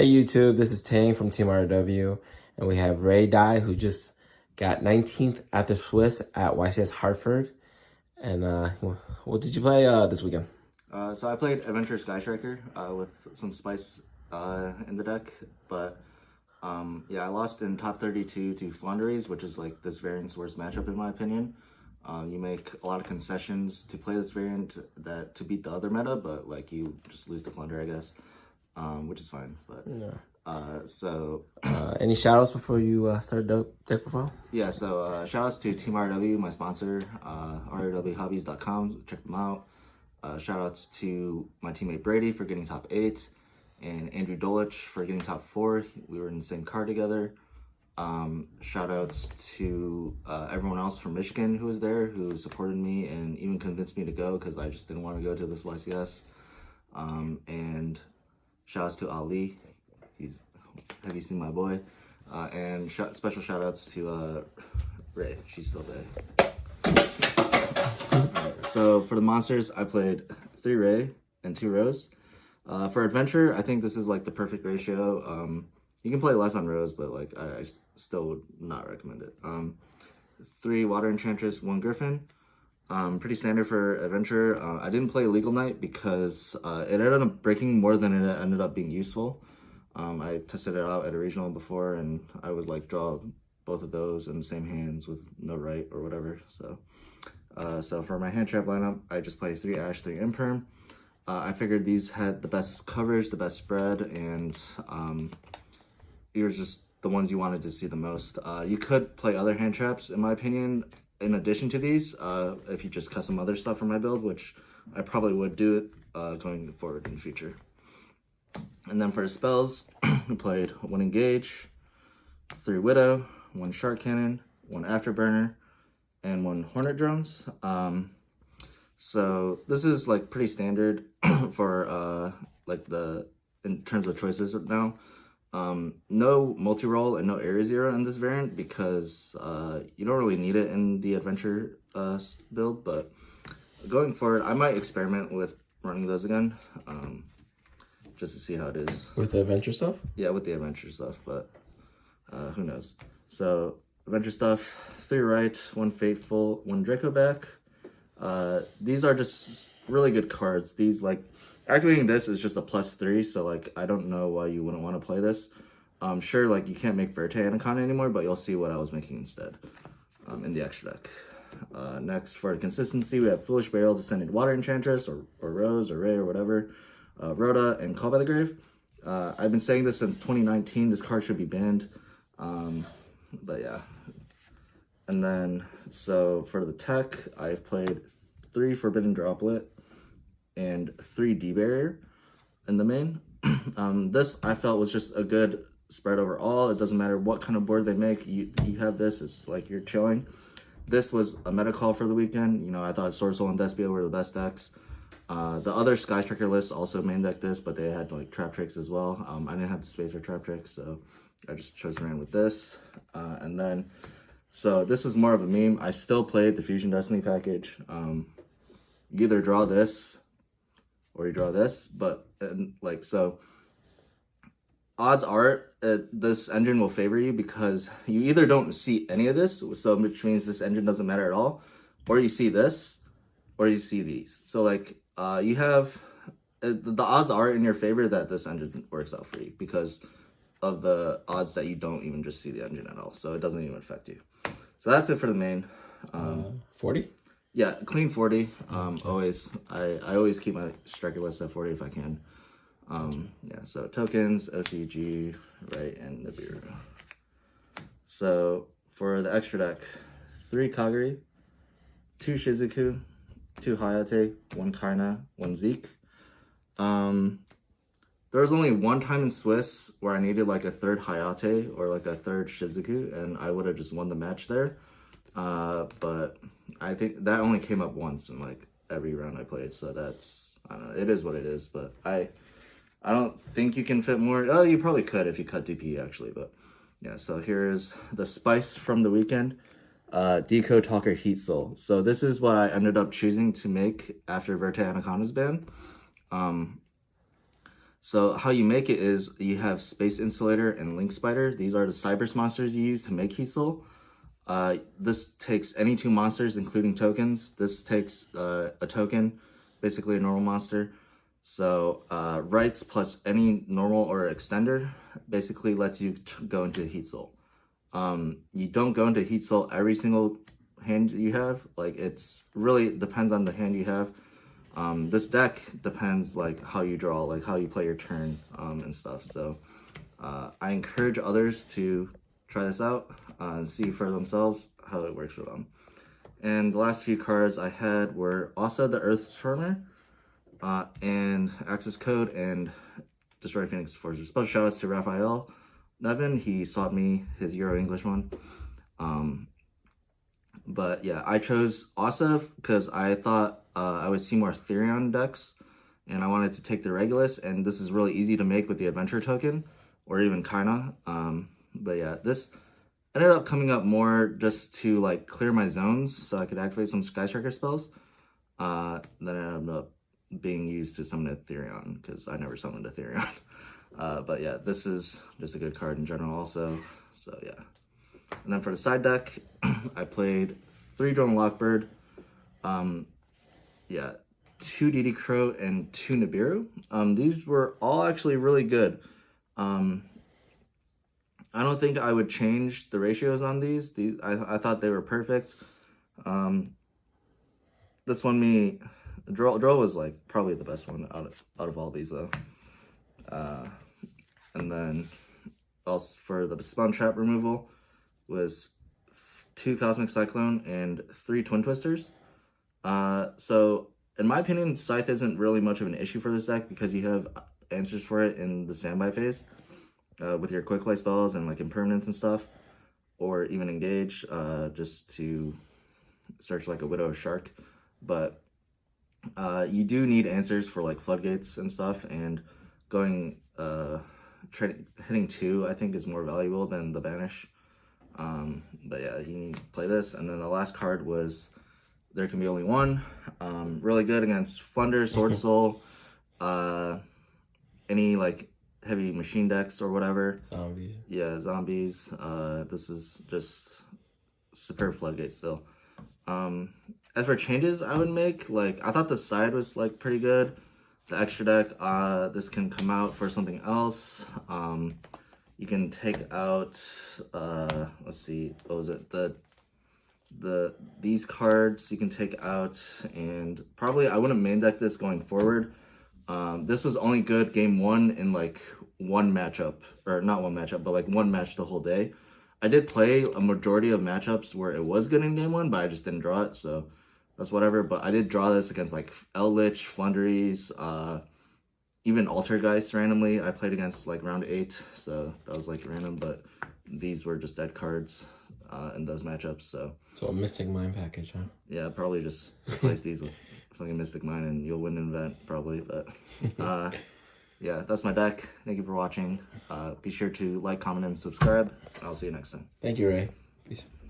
Hey YouTube, this is Tang from Team RW, and we have Ray Dai, who just got 19th at the Swiss at YCS Hartford. And what did you play this weekend? So I played Adventure Sky Striker with some spice in the deck, but yeah, I lost in top 32 to Flanders, which is like this variant's worst matchup in my opinion. You make a lot of concessions to play this variant that to beat the other meta, but like you just lose to Flunder, I guess, which is fine. But Any shout-outs before you start deck profile? yeah, so shout outs to Team RW, my sponsor, rwhobbies.com. Check them out. Shout outs to my teammate Brady for getting top 8 and Andrew Dolich for getting top 4. We were in the same car together. Shout outs to everyone else from Michigan who was there, who supported me and even convinced me to go because I just didn't want to go to this YCS. And shout outs to Ali. Have you seen my boy? And special shout outs to Ray. She's still there. So for the monsters, I played 3 Ray and 2 Rose. For Adventure, I think this is like the perfect ratio. You can play less on Rose, but like I still would not recommend it. 3 Water Enchantress, 1 Griffin. Pretty standard for Adventure. I didn't play Legal Knight because it ended up breaking more than it ended up being useful. I tested it out at a regional before, and I would like draw both of those in the same hands with no right or whatever. So for my hand trap lineup, I just played 3 Ash, 3 Imperm. I figured these had the best coverage, the best spread, and these were just the ones you wanted to see the most. You could play other hand traps, in my opinion, in addition to these, if you just cut some other stuff from my build, which I probably would do it going forward in the future. And then for the spells, we played 1 Engage, 3 Widow, 1 Shark Cannon, 1 Afterburner, and 1 Hornet Drones. So this is like pretty standard for like in terms of choices now. No multi-roll and no area 0 in this variant because you don't really need it in the adventure build, but going forward I might experiment with running those again just to see how it is. With the adventure stuff? Yeah, with the adventure stuff, but who knows. So adventure stuff, 3 right, 1 Fateful, 1 Draco back. These are just really good cards. These, like, activating this is just a +3, so like I don't know why you wouldn't want to play this. Sure, like you can't make Verte Anaconda anymore, but you'll see what I was making instead in the extra deck. Next, for consistency, we have Foolish Burial, Descended Water Enchantress, or Rose, or Ray, or whatever. Rhoda, and Call by the Grave. I've been saying this since 2019. This card should be banned. But yeah. And then, so for the tech, I've played 3 Forbidden Droplet and 3 D-Barrier in the main. This I felt was just a good spread overall. It doesn't matter what kind of board they make. You have this, it's like you're chilling. This was a meta call for the weekend. You know, I thought Sword Soul and Despia were the best decks. The other Sky Striker lists also main deck this, but they had like Trap Tricks as well. I didn't have the space for Trap Tricks, so I just chose to run with this. And then, so this was more of a meme. I still played the Fusion Destiny package. You either draw this or you draw this, but like, so odds are this engine will favor you because you either don't see any of this, so which means this engine doesn't matter at all, or you see this, or you see these. So like, you have, the odds are in your favor that this engine works out for you because of the odds that you don't even just see the engine at all. So it doesn't even affect you. So that's it for the main. 40? Yeah, clean 40. Always, I always keep my striker list at 40 if I can. Yeah, so tokens, OCG, right, and Nibiru. So for the extra deck, 3 Kagari, 2 Shizuku, 2 Hayate, 1 Kaina, 1 Zeke. There was only one time in Swiss where I needed like a 3rd Hayate or like a 3rd Shizuku, and I would have just won the match there. But I think that only came up once in like every round I played, so that's, I don't know, it is what it is, but I don't think you can fit more. Oh, you probably could if you cut DP actually, but yeah, so here's the spice from the weekend. Decode Talker Heatsoul. So this is what I ended up choosing to make after Verte Anaconda's ban. So how you make it is you have Space Insulator and Link Spider. These are the Cyberse monsters you use to make Heatsoul. This takes any 2 monsters, including tokens. This takes a token, basically a normal monster. So rights plus any normal or extender basically lets you go into Heatsoul. You don't go into Heatsoul every single hand you have. Like, it's really depends on the hand you have. This deck depends like how you draw, like how you play your turn, and stuff. So I encourage others to try this out and see for themselves how it works for them. And the last few cards I had were also the Earth Charmer, and Access Code, and Destroy Phoenix Forger. Special shout outs to Raphael Nevin. He sought me his Euro English one. But yeah, I chose Asaf because I thought I would see more Therion decks, and I wanted to take the Regulus, and this is really easy to make with the Adventure token, or even Kaina. But yeah, this ended up coming up more just to like clear my zones so I could activate some Sky Striker spells. Then it ended up being used to summon a Therion, because I never summoned a Therion. But yeah, this is just a good card in general also, so yeah. And then for the side deck, I played 3 Drone Lockbird, yeah, 2 DD Crow, and 2 Nibiru. These were all actually really good. I don't think I would change the ratios on these. I thought they were perfect. This one, Droll was like probably the best one out of all these though. And then also for the Spawn Trap removal was 2 Cosmic Cyclone and 3 Twin Twisters. So in my opinion, Scythe isn't really much of an issue for this deck because you have answers for it in the standby phase with your quick play spells and like impermanence and stuff, or even engage just to search like a Widow or Shark. But you do need answers for like Floodgates and stuff, and going hitting 2 I think is more valuable than the Banish. But yeah, you need to play this. And then the last card was There Can Be Only One. Really good against Flunder, Sword Soul, any like heavy machine decks or whatever. Zombies. Yeah, zombies. This is just superb Floodgate still. As for changes I would make, like I thought the side was like pretty good. The extra deck, this can come out for something else. You can take out, let's see, what was it? These cards you can take out, and probably I wouldn't main deck this going forward. This was only good game 1 in like one matchup, or not one matchup, but like one match the whole day. I did play a majority of matchups where it was good in game 1, but I just didn't draw it, so that's whatever. But I did draw this against like Eldritch, Flunderies, even Altergeist randomly. I played against like round 8, so that was like random, but these were just dead cards in those matchups. So a Mystic Mind package, huh? yeah, probably just replace these with fucking Mystic Mind and you'll win an event probably. But yeah, that's my deck. Thank you for watching. Be sure to like, comment, and subscribe. I'll see you next time. Thank you, Ray. Peace.